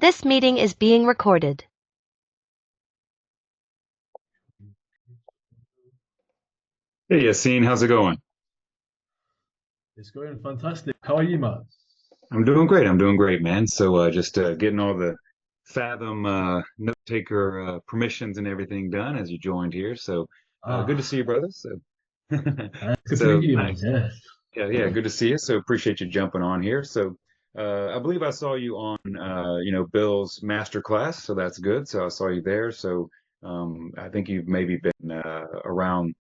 This meeting is being recorded. Hey Yassine, how's it going? It's going fantastic. How are you, Matt? I'm doing great. I'm doing great, man. So just getting all the Fathom note taker permissions and everything done as you joined here. So good to Ah, see you, brother. So good to meet so you, man. nice. Yes. Yeah, good to see you. So appreciate you jumping on here. So I believe I saw you on Bill's master class, so that's good. So I saw you there. So I think you've maybe been around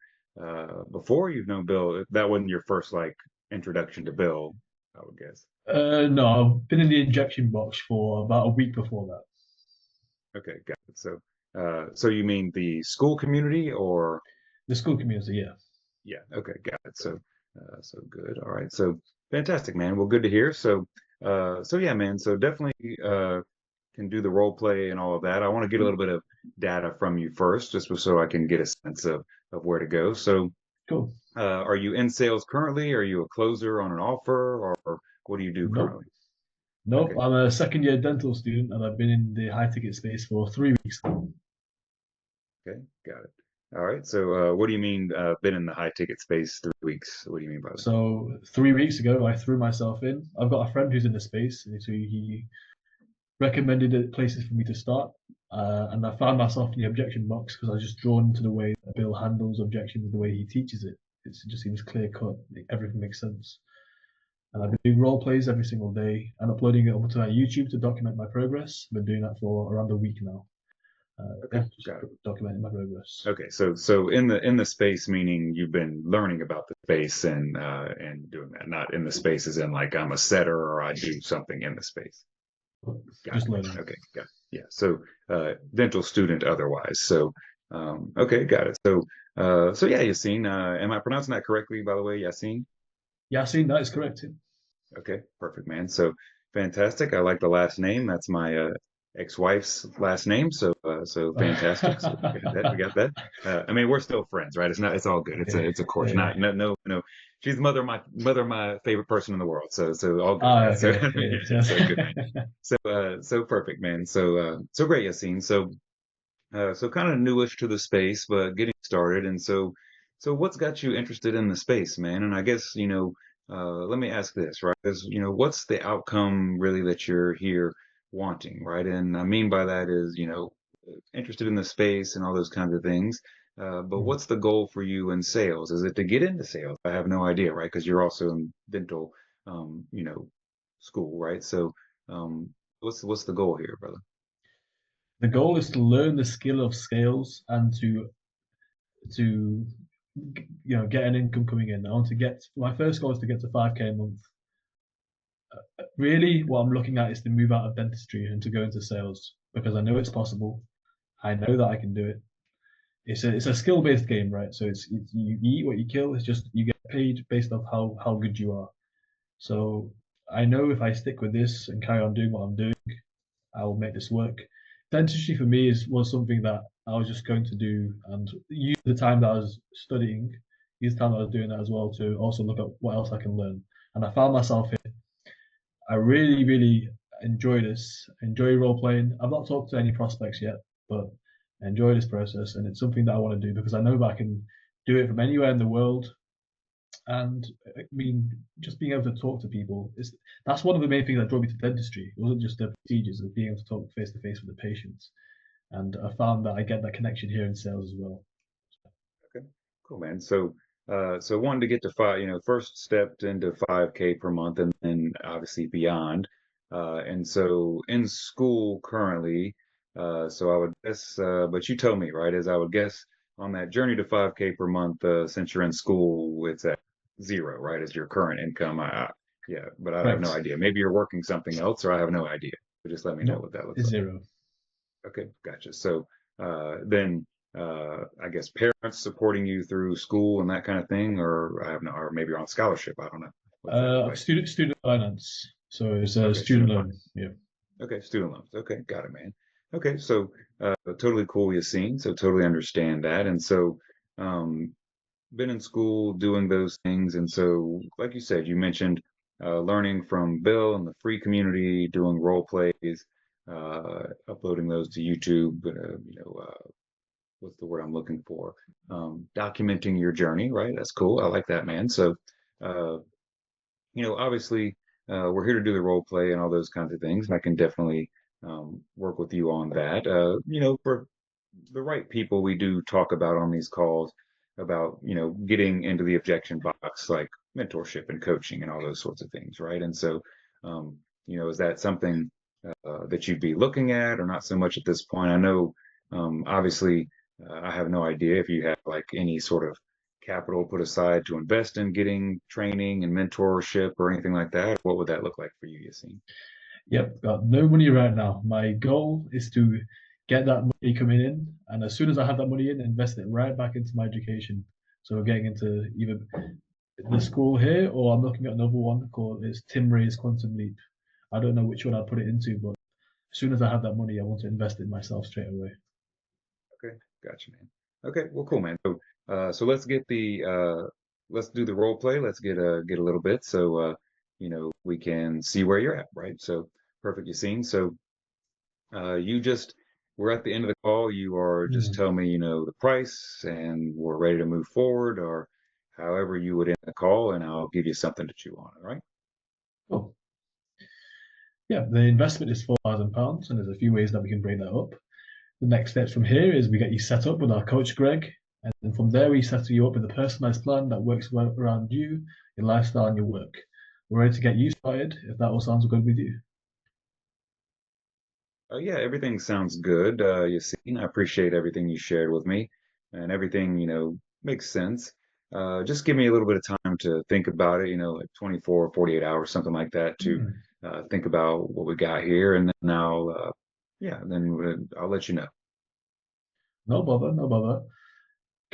before. You've known Bill. That wasn't your first like introduction to Bill, I would guess. No, I've been in the injection box for about a week before that. Okay, got it. So so you mean the school community or The school community, yeah. yeah, okay, got it. So so good. All right. So fantastic, man. Well, good to hear. So so yeah, man. So definitely can do the role play and all of that. I want to get a little bit of data from you first, just so I can get a sense of where to go. So Cool. are you in sales currently? Are you a closer on an offer or what do you do Nope. currently? Nope. Okay. I'm a second year dental student and I've been in the high ticket space for 3 weeks now. Okay, got it. All right. So, what do you mean, been in the high ticket space 3 weeks? What do you mean by that? So 3 weeks ago, I threw myself in. I've got a friend who's in the space, and so he recommended places for me to start. And I found myself in the objection box because I was just drawn to the way that Bill handles objections, the way he teaches it. It just seems clear cut. Everything makes sense. And I've been doing role plays every single day and uploading it onto my YouTube to document my progress. I've been doing that for around a week now. Okay, Yeah, just got it. documenting my progress. Okay, so so in the space, meaning you've been learning about the space and doing that, not in the space as in like I'm a setter or I do something in the space. Got Just it, learning. man. Okay, got it. Yeah. So dental student otherwise. So okay, got it. So so yeah, Yassine, am I pronouncing that correctly, by the way, Yassine? Yasin, that is correct. Okay, perfect, man. So fantastic. I like the last name. That's my ex-wife's last name. So so fantastic. So we got that. We got that. I mean, we're still friends, right? It's not. It's all good. Okay. It's a course. Yeah. Not no. She's the mother of my favorite person in the world. So so all good, Ah, right? So okay. Yeah. yeah, so good, man. So so perfect, man. So so great, Yassine. So so kind of newish to the space, but getting started. And so, so what's got you interested in the space, man? And I guess, let me ask this, right? Is, what's the outcome really that you're here wanting, right? And I mean by that is, interested in the space and all those kinds of things. But Hmm. what's the goal for you in sales? Is it to get into sales? I have no idea, right? Because you're also in dental, school, right? So, what's the goal here, brother? The goal is to learn the skill of scales and to get an income coming in. I want to get my first goal is to get to 5K a month. Really, what I'm looking at is to move out of dentistry and to go into sales because I know it's possible. I know that I can do it. It's a skill based game, right? So it's you eat what you kill. It's just you get paid based off how good you are. So I know if I stick with this and carry on doing what I'm doing, I will make this work. Dentistry for me was something that I was just going to do and use the time that I was studying, use the time that I was doing that as well to also look at what else I can learn. And I found myself here. I really, really enjoy this, enjoy role playing. I've not talked to any prospects yet, but I enjoy this process and it's something that I want to do because I know that I can do it from anywhere in the world. And I mean, just being able to talk to people is that's one of the main things that drew me to dentistry. It wasn't just the procedures, it was being able to talk face to face with the patients. And I found that I get that connection here in sales as well. Okay, cool, man. So, so wanted to get to five, first stepped into 5K per month and then obviously beyond. And so in school currently, so I would guess, but you told me, right, as I would guess on that journey to 5K per month, since you're in school, it's at zero, right, as your current income. Yeah, but I have no Correct. idea. Maybe you're working something else or I have no idea. But just let me know No, what that looks it's like. zero. Okay, gotcha. So then I guess parents supporting you through school and that kind of thing, or I have no, or maybe you're on scholarship. I don't know. What's that look like? Student finance. So it's a Okay, student student loan. finance. Yeah. Okay, student loans. Okay, got it, man. Okay, so totally cool, Yassine. So totally understand that. And so um, been in school doing those things. And so, like you said, you mentioned learning from Bill and the free community, doing role plays. uploading those to YouTube, what's the word I'm looking for? Documenting your journey, right? That's cool. I like that, man. So, uh, obviously, we're here to do the role play and all those kinds of things. And I can definitely work with you on that. For the right people, we do talk about on these calls about, getting into the objection box, like mentorship and coaching and all those sorts of things, right? And so, is that something that you'd be looking at, or not so much at this point? I know, obviously, I have no idea if you have like any sort of capital put aside to invest in getting training and mentorship or anything like that. What would that look like for you, Yassine? Yep, got no money right now. My goal is to get that money coming in, and as soon as I have that money in, invest it right back into my education. So getting into either the school here, or I'm looking at another one called it's Tim Ray's Quantum Leap. I don't know which one I'll put it into, but as soon as I have that money, I want to invest it myself straight away. Okay, gotcha, man. Okay, well, cool, man. So let's do the role play. Let's get a little bit so we can see where you're at, right? So perfect, Yassine. So you just we're at the end of the call. You are just Hmm. tell me, the price, and we're ready to move forward, or however you would end the call, and I'll give you something to chew on. All right? Oh, yeah, the investment is £4,000, and there's a few ways that we can break that up. The next steps from here is we get you set up with our coach Greg, and then from there we set you up with a personalized plan that works well around you, your lifestyle, and your work. We're ready to get you started. If that all sounds good with you. Yeah, everything sounds good, Yassine. I appreciate everything you shared with me, and everything, makes sense. Just give me a little bit of time to think about it, like 24, 48 hours, something like that, to Hmm. think about what we got here, and then I'll let you know. No bother, no bother.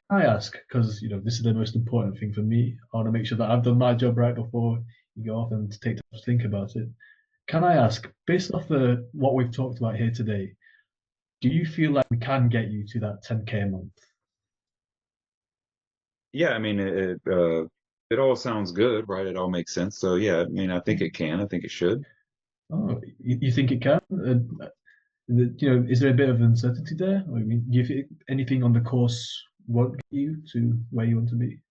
Can I ask, because this is the most important thing for me. I want to make sure that I've done my job right before you go off and take time to think about it. Can I ask, based off the what we've talked about here today, do you feel like we can get you to that 10K a month? Yeah, I mean, it all sounds good, right? It all makes sense. So yeah, I mean, I think it can. I think it should. Oh, you think it can? Is there a bit of uncertainty there? I mean, do you think anything on the course won't get you to where you want to be?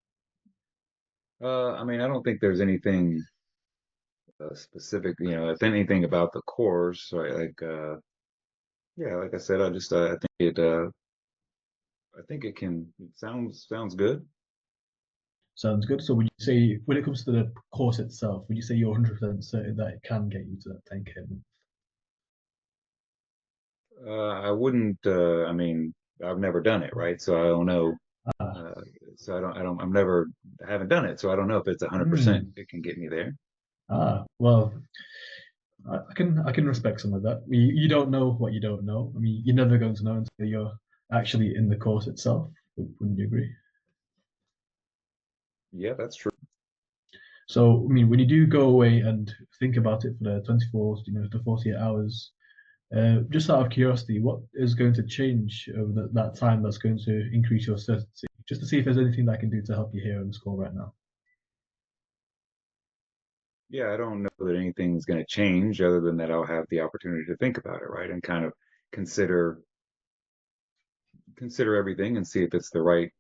I mean, I don't think there's anything specific, if anything about the course, right? Like, yeah, like I said, I think it can. It sounds good. Sounds good. So would you say, when it comes to the course itself, would you say you're 100% certain that it can get you to that 10K a month? I wouldn't. I mean, I've never done it, right? So I don't know. Ah, Uh, so I haven't done it, so I don't know if it's 100% hmm. it can get me there. Well, I can respect some of that. You don't know what you don't know. I mean, you're never going to know until you're actually in the course itself. Wouldn't you agree? Yeah, that's true. So, I mean, when you do go away and think about it for the 24, to 48 hours, just out of curiosity, what is going to change over that time that's going to increase your certainty? Just to see if there's anything that I can do to help you here on the call right now. Yeah, I don't know that anything's going to change other than that I'll have the opportunity to think about it, right? And kind of consider consider everything and see if it's the right,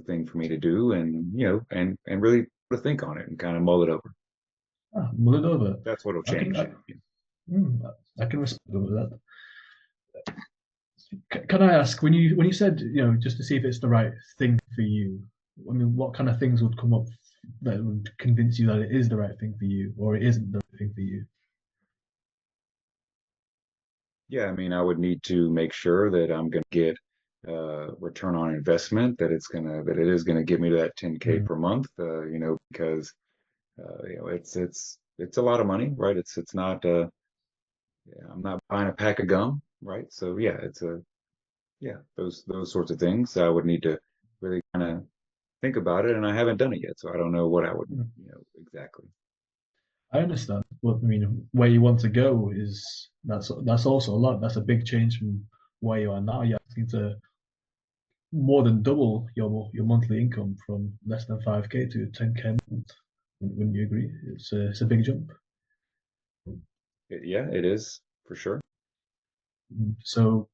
thing for me to do, and and really to think on it and kind of mull it over. Mull it over. That's what'll I can, change. I, hmm, I can respect that. Can I ask, when you said, just to see if it's the right thing for you? I mean, what kind of things would come up that would convince you that it is the right thing for you, or it isn't the right thing for you? Yeah, I mean, I would need to make sure that I'm going to get return on investment, that it is gonna get me to that 10K Mm. per month, because it's a lot of money, right? It's not yeah, I'm not buying a pack of gum, right? So yeah, those sorts of things. I would need to really kind of think about it, and I haven't done it yet, so I don't know what I would, Mm. exactly. I understand. But I mean, where you want to go is that's also a lot. That's a big change from where you are now. You're asking to more than double your monthly income from less than 5K to 10K a month. Wouldn't you agree? It's a big jump. Yeah, it is for sure. So,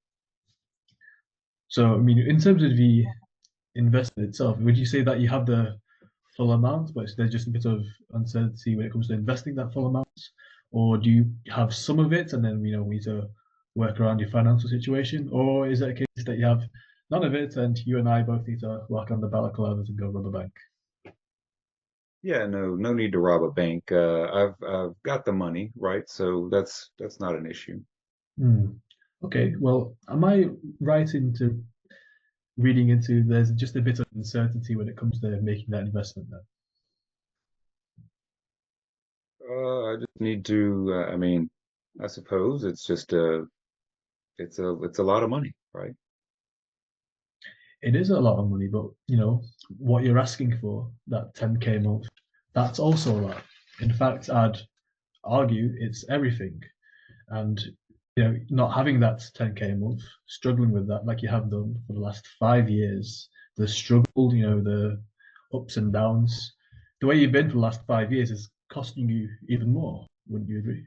I mean, in terms of the investment itself, would you say that you have the full amount, but there's just a bit of uncertainty when it comes to investing that full amount, or do you have some of it and then we need to work around your financial situation, or is it a case that you have none of it and you and I both need to work on the balaclavas and go rob a bank? Yeah, no need to rob a bank. I've got the money, right? So that's not an issue. Hmm. Okay, well, am I right into reading into there's just a bit of uncertainty when it comes to making that investment then? I just need to. I mean, I suppose it's just it's a lot of money, right? It is a lot of money, but what you're asking for, that 10K a month, that's also a lot. In fact, I'd argue it's everything. And not having that 10K a month, struggling with that like you have done for the last 5 years, the struggle, the ups and downs, the way you've been for the last 5 years is costing you even more. Wouldn't you agree?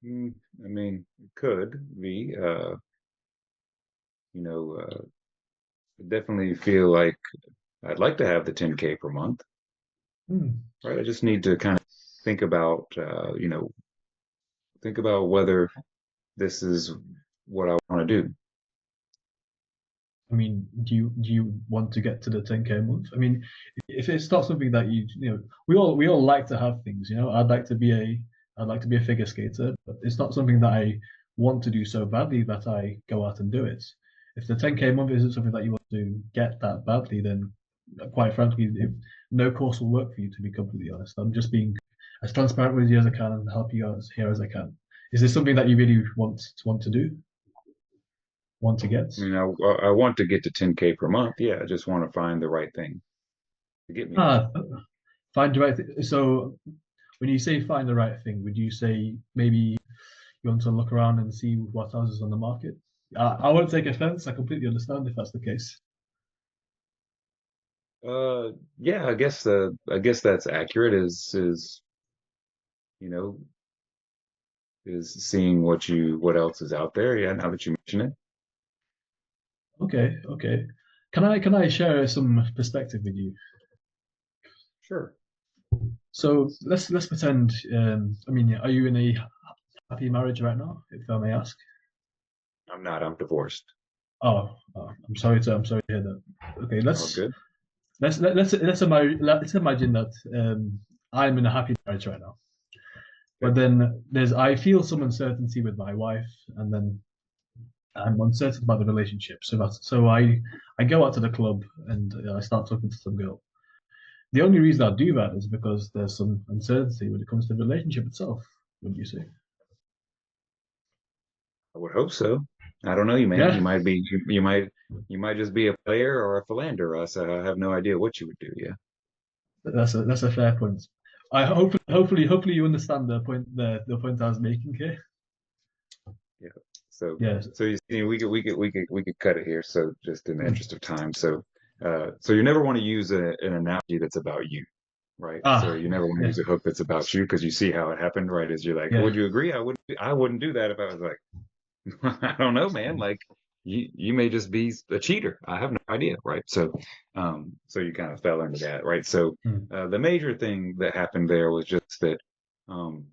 Mm, I mean, it could be. You know, I definitely feel like I'd like to have the 10K per month, Hmm. right? I just need to kind of think about, think about whether this is what I want to do. I mean, do you want to get to the 10K a month? I mean, if it's not something that we all like to have things. I'd like to be a figure skater, but it's not something that I want to do so badly that I go out and do it. If the 10K a month isn't something that you want to get that badly, then quite frankly, no course will work for you. To be completely honest, I'm just being as transparent with you as I can and help you out here as I can. Is this something that you really want to do? Want to get? I mean, I want to get to 10K per month. Yeah, I just want to find the right thing to get me there. Ah, find the right thing. So when you say find the right thing, would you say maybe you want to look around and see what else is on the market? I won't take offense. I completely understand if that's the case. Yeah, I guess that's accurate. You know, is seeing what else is out there. Yeah, now that you mention it. Okay, okay. Can I share some perspective with you? Sure. So let's pretend. I mean, are you in a happy marriage right now, if I may ask? I'm not. I'm divorced. Oh, I'm sorry to hear that. Okay, All good. let's imagine that I'm in a happy marriage right now. But Okay. then I feel some uncertainty with my wife, and then I'm uncertain about the relationship. So I go out to the club and I start talking to some girl. The only reason I do that is because there's some uncertainty when it comes to the relationship itself. Wouldn't you say? I would hope so. I don't know you, man. Yeah, You might just be a player or a philanderer. So I have no idea what you would do. Yeah. that's a fair point. I hopefully you understand the point I was making here. Yeah. So Yes. so you see, we could cut it here. So just in the Hmm. interest of time. So you never want to use an analogy that's about you, right? So Ah, you never want to yeah, use a hook that's about you because you see how it happened, right? Is you're like, yeah. would you agree? I wouldn't do that if I was like, I don't know, man. Like you may just be a cheater. I have no idea, right? So you kind of fell into that, right? So Hmm. the major thing that happened there was just that um,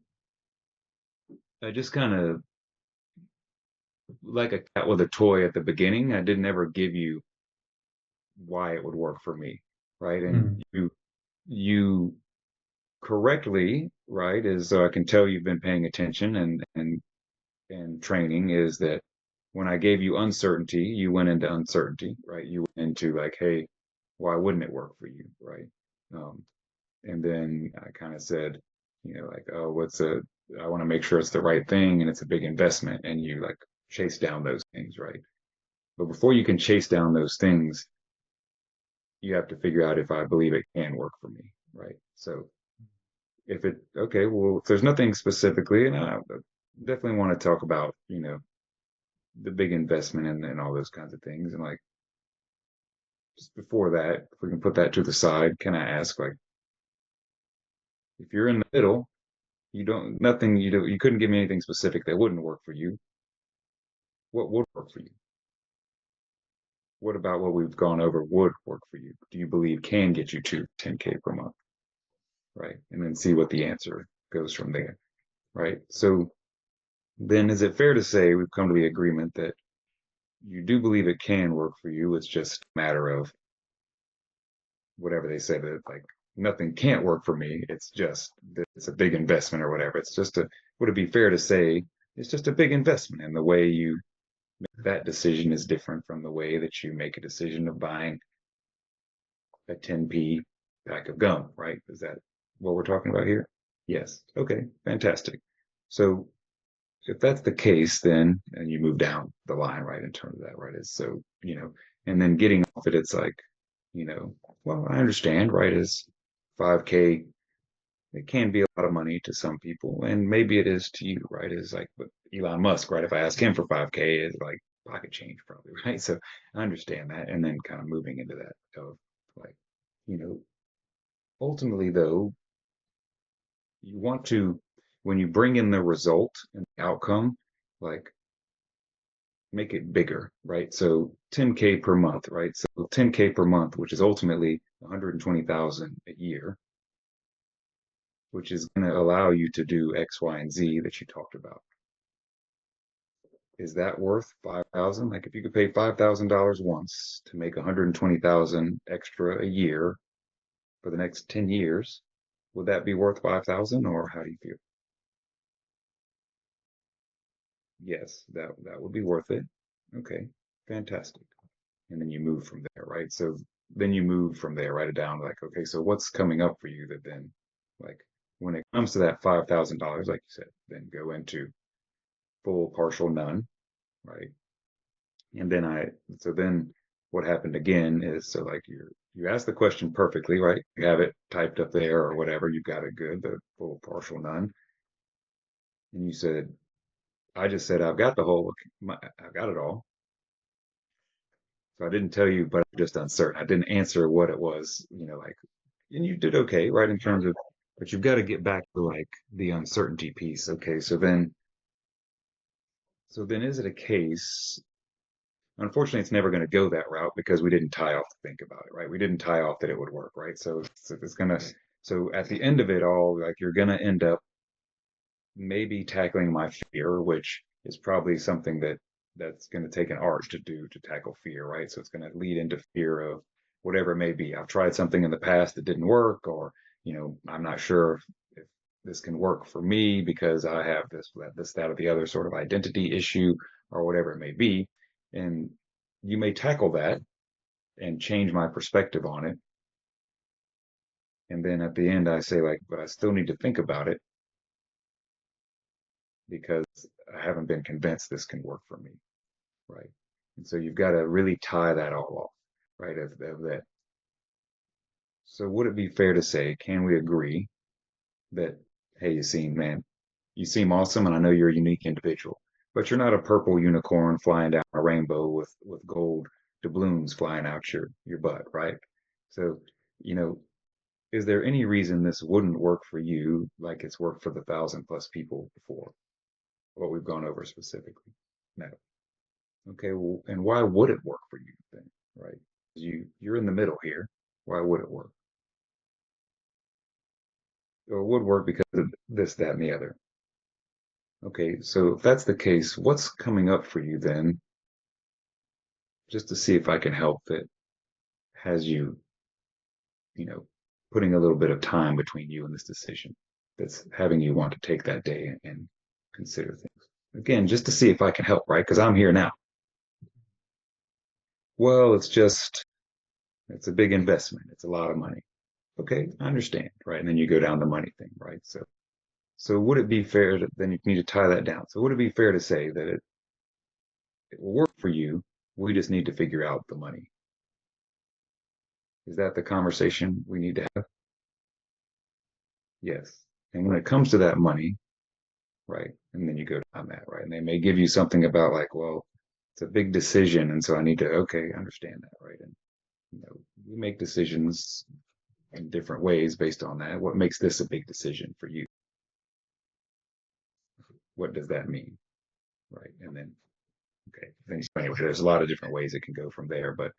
I just kind of like a cat with a toy at the beginning. I didn't ever give you why it would work for me, right? And Hmm. you correctly, right, is so I can tell you've been paying attention and training is that when I gave you uncertainty, you went into uncertainty, right? You went into like, hey, why wouldn't it work for you, right? Um, and then I kind of said, like, oh, I want to make sure it's the right thing and it's a big investment, and you like chase down those things, right? But before you can chase down those things, you have to figure out if I believe it can work for me, right? So okay, well, if there's nothing specifically, and I definitely want to talk about, the big investment and all those kinds of things. And like just before that, if we can put that to the side, can I ask like if you're in the middle, you couldn't give me anything specific that wouldn't work for you. What would work for you? What about what we've gone over would work for you? Do you believe can get you to 10K per month? Right. And then see what the answer goes from there. Right. So then is it fair to say we've come to the agreement that you do believe it can work for you? It's just a matter of whatever they say that like nothing can't work for me. It's just that it's a big investment or whatever. Would it be fair to say it's just a big investment and the way you make that decision is different from the way that you make a decision of buying a 10p pack of gum, right? Is that what we're talking about here? Yes. Okay, fantastic. So if that's the case, then and you move down the line, right, in terms of that, right? Is so, and then getting off it, it's like, well, I understand, right? Is 5K, it can be a lot of money to some people, and maybe it is to you, right? Is like with Elon Musk, right? If I ask him for 5K, it's like pocket change, probably, right? So I understand that, and then kind of moving into that of like, you know, ultimately though, you want to when you bring in the result and the outcome, like make it bigger, right? So 10K per month, right? So 10K per month, which is ultimately 120,000 a year, which is going to allow you to do X, Y, and Z that you talked about. Is that worth 5,000? Like if you could pay $5,000 once to make 120,000 extra a year for the next 10 years, would that be worth 5,000 or how do you feel? Yes, that would be worth it. Okay, fantastic. And then you move from there, right? So then you move from there, write it down like, okay, so what's coming up for you that then like when it comes to that $5,000, like you said, then go into full, partial, none, right? And then what happened again is so like you asked the question perfectly, right? You have it typed up there or whatever, you got it good, the full, partial, none. And you said, I just said I've got it all. So I didn't tell you, but I'm just uncertain. I didn't answer what it was, like, and you did okay, right? In terms of, but you've got to get back to like the uncertainty piece. Okay, so then is it a case? Unfortunately, it's never going to go that route because we didn't tie off to think about it, right? We didn't tie off that it would work, right? So it's gonna, so at the end of it all, like you're gonna end up maybe tackling my fear, which is probably something that's going to take an art to do to tackle fear, right? So it's going to lead into fear of whatever it may be. I've tried something in the past that didn't work, or I'm not sure if this can work for me because I have that, or the other sort of identity issue, or whatever it may be. And you may tackle that and change my perspective on it. And then at the end, I say, like, but I still need to think about it because I haven't been convinced this can work for me, right? And so you've got to really tie that all off, right? Of that. So would it be fair to say, can we agree that, hey, you seem awesome, and I know you're a unique individual, but you're not a purple unicorn flying down a rainbow with gold doubloons flying out your butt, right? So, you know, is there any reason this wouldn't work for you like it's worked for the 1,000+ people before? What we've gone over specifically? No. Okay, well, and why would it work for you then, right? You're in the middle here. Why would it work? Or it would work because of this, that, and the other. Okay, so if that's the case, what's coming up for you then? Just to see if I can help that has you, you know, putting a little bit of time between you and this decision that's having you want to take that day and consider things. Again, just to see if I can help, right? Because I'm here now. Well, it's a big investment. It's a lot of money. Okay, I understand, right? And then you go down the money thing, right? So would it be fair to then you need to tie that down? So would it be fair to say that it will work for you? We just need to figure out the money. Is that the conversation we need to have? Yes. And when it comes to that money, right? And then you go down that, right? And they may give you something about like, well, it's a big decision, and so I need to, okay, understand that, right? And we make decisions in different ways based on that. What makes this a big decision for you? what does that mean, right? And then okay, then anyway, there's a lot of different ways it can go from there, but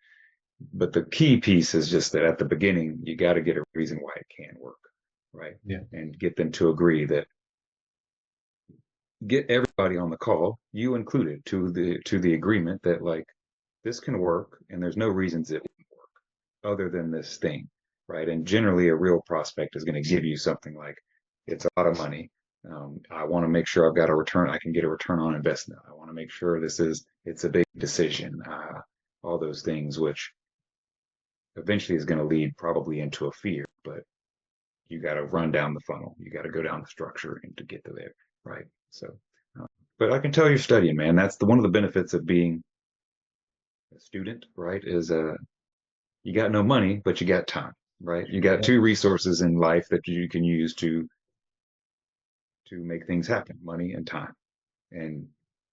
the key piece is just that at the beginning you got to get a reason why it can work, right? Yeah. And get them to agree that get everybody on the call, you included, to the agreement that like this can work and there's no reasons it wouldn't work other than this thing, right? And generally a real prospect is going to give you something like it's a lot of money. I want to make sure I've got a return. I can get a return on investment. I want to make sure it's a big decision. All those things, which eventually is going to lead probably into a fear, but you got to run down the funnel. You got to go down the structure and to get to there, right? So, but I can tell you're studying, man. That's one of the benefits of being a student, right? Is you got no money, but you got time, right? You got Yeah. two resources in life that you can use to make things happen: money and time. And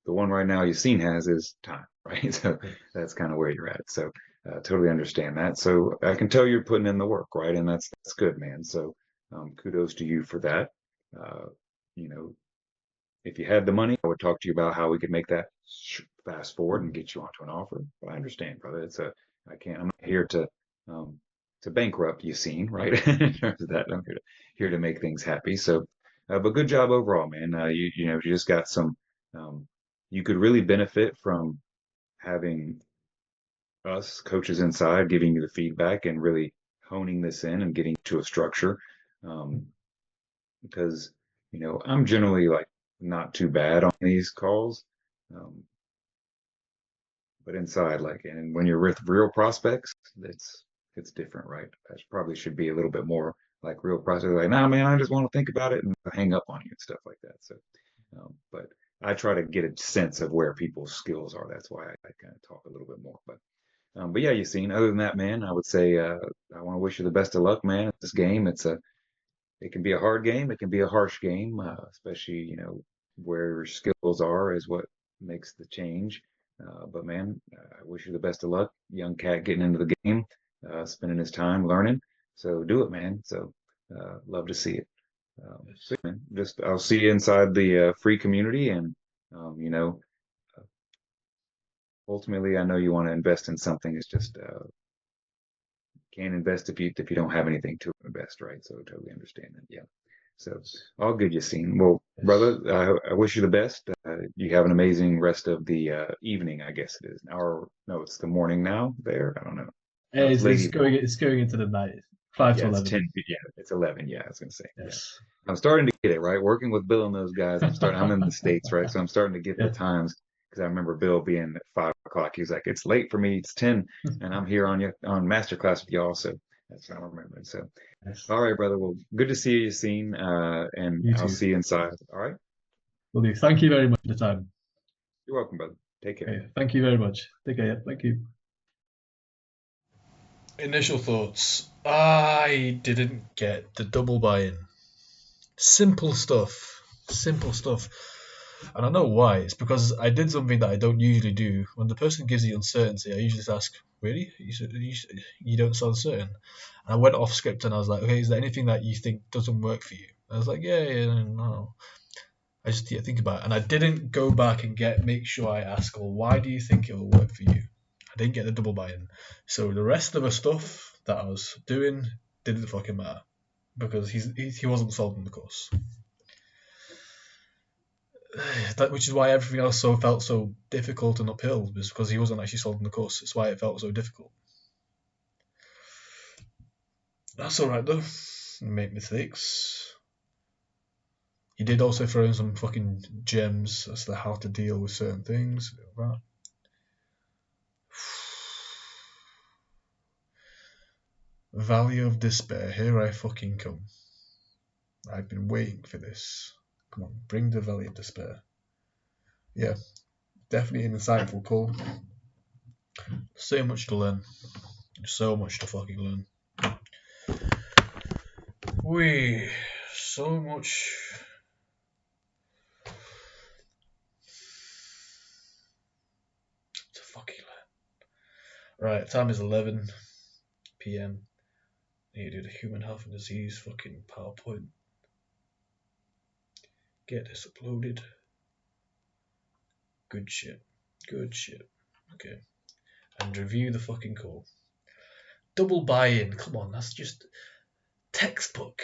the one right now Yassine has is time, right? So that's kind of where you're at. So totally understand that. So I can tell you're putting in the work, right? And that's good, man. So kudos to you for that. Uh, you know, if you had the money, I would talk to you about how we could make that fast forward and get you onto an offer. But I understand, brother. I'm not here to bankrupt Yassine, right? In terms of that, I'm here to make things happy. So, but good job overall, man. You just got some. Um, you could really benefit from having us coaches inside giving you the feedback and really honing this in and getting to a structure. Um, because I'm generally like not too bad on these calls, um, but inside, like, and when you're with real prospects, it's different, right? I probably should be a little bit more like real prospects, like, nah, man, I just want to think about it and hang up on you and stuff like that. So, but I try to get a sense of where people's skills are. That's why I kind of talk a little bit more. But yeah, Yassine. Other than that, man, I would say I want to wish you the best of luck, man. This game, it can be a hard game. It can be a harsh game, especially, where your skills are is what makes the change. But man, I wish you the best of luck. Young cat getting into the game, spending his time learning. So do it, man. So love to see it. So yeah, man, just I'll see you inside the free community, and ultimately, I know you want to invest in something. It's just can't invest if you don't have anything to invest, right? So totally understand that. Yeah. So all good, Yassine. Well, brother, I wish you the best. You have an amazing rest of the evening, I guess it is. Or no, it's the morning now there. I don't know. No, it's late evening. It's going into the night. 5 to Yeah, it's 11. 10. Yeah, it's 11. Yeah, I was gonna say. Yeah. Yes. I'm starting to get it, right? Working with Bill and those guys, I'm in the States, right? So I'm starting to get the Yeah. times because I remember Bill being at 5 o'clock. He was like, it's late for me. It's 10 and I'm here on masterclass with y'all. So that's what I'm remembering. So, Yes. all right, brother. Well, good to see you, Yassine. And You I'll too. see you inside. All right. Will do. Thank you very much for the time. You're welcome, brother. Take care. Okay. Thank you very much. Take care. Yeah. Thank you. Initial thoughts. I didn't get the double buy-in. Simple stuff. Simple stuff. And I know why. It's because I did something that I don't usually do. When the person gives you uncertainty, I usually just ask, really? You don't sound certain? And I went off script and I was like, okay, is there anything that you think doesn't work for you? And I was like, yeah, no. I just think about it. And I didn't go back and make sure I ask, well, why do you think it will work for you? I didn't get the double buy-in. So the rest of the stuff that I was doing didn't fucking matter because he wasn't sold on the course. Which is why everything else felt so difficult and uphill, was because he wasn't actually sold on the course. It's why it felt so difficult. That's alright though. Make mistakes. He did also throw in some fucking gems as to how to deal with certain things. Valley of Despair. Here I fucking come. I've been waiting for this. Come on, bring the Valley of Despair. Yeah, definitely an insightful call. So much to learn. So much to fucking learn. So much to fucking learn. Right, time is 11 p.m. Need to do the human health and disease fucking PowerPoint. Get this uploaded. Good shit. Good shit. Okay. And review the fucking call. Double buy-in. Come on, that's just textbook.